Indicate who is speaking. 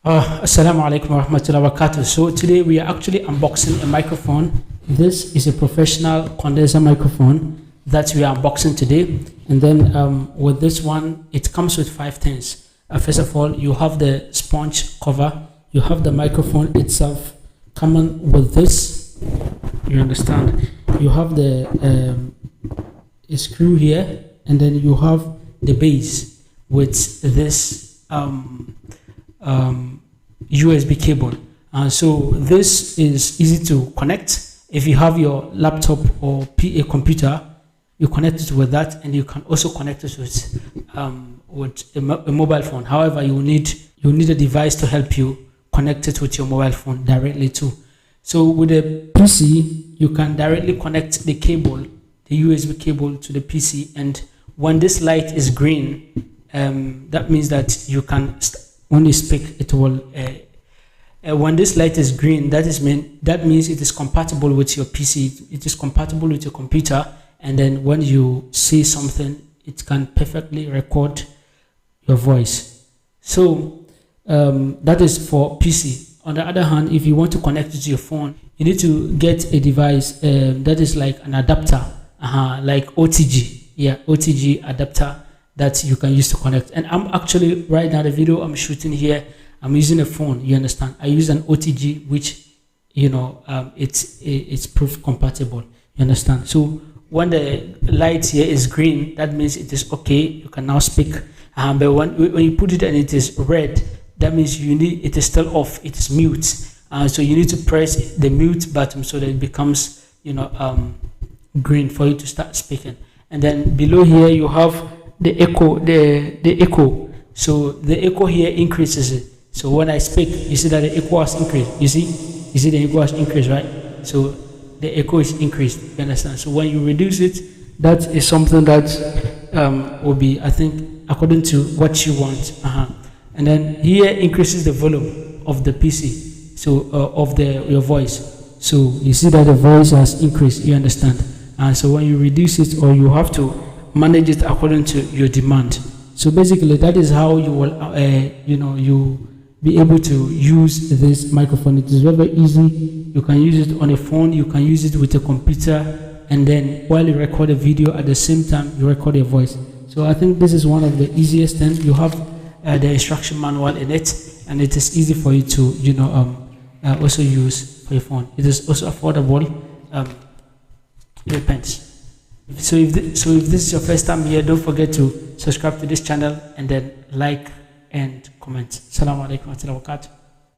Speaker 1: Assalamu alaikum wa rahmatullahi wa barakatuh. So today we are actually unboxing a microphone. This is a professional condenser microphone that we are unboxing today. And then with this one, it comes with 5 things. First of all, you have the sponge cover. You have the microphone itself coming with this. You understand? You have the screw here, and then you have the base with this USB cable. So this is easy to connect. If you have your laptop or a computer, you connect it with that, and you can also connect it with a mobile phone. However, you need a device to help you connect it with your mobile phone directly too. So with a PC, you can directly connect the cable, the USB cable, to the PC, and when this light is green, that means that you can when you speak, it will when this light is green, that means it is compatible with your PC, it is compatible with your computer, and then when you say something, it can perfectly record your voice. So that is for PC. On the other hand, if you want to connect it to your phone, you need to get a device that is like an adapter, like OTG, OTG adapter that you can use to connect. And I'm actually, right now, the video I'm shooting here, I'm using a phone, you understand? I use an OTG, which, it's proof compatible, you understand? So when the light here is green, that means it is okay, you can now speak. But when you put it and it is red, that means it is still off, it is mute. So you need to press the mute button so that it becomes, green for you to start speaking. And then below here, you have the echo, the echo. So the echo here increases it. So when I speak, you see that the echo has increased. You see the echo has increased, right? So the echo is increased. You understand? So when you reduce it, that is something that will be, I think, according to what you want. And then here increases the volume of the PC, so of your voice. So you see that the voice has increased. You understand? And so when you reduce it, or you have to manage it according to your demand. So basically, that is how you will, you be able to use this microphone. It is very easy. You can use it on a phone. You can use it with a computer, and then while you record a video, at the same time you record your voice. So I think this is one of the easiest things. You have the instruction manual in it, and it is easy for you to, also use for your phone. It is also affordable. It depends. So if this is your first time here, don't forget to subscribe to this channel, and then like and comment. Assalamu alaikum wa rahmatullahi wa barakatuh.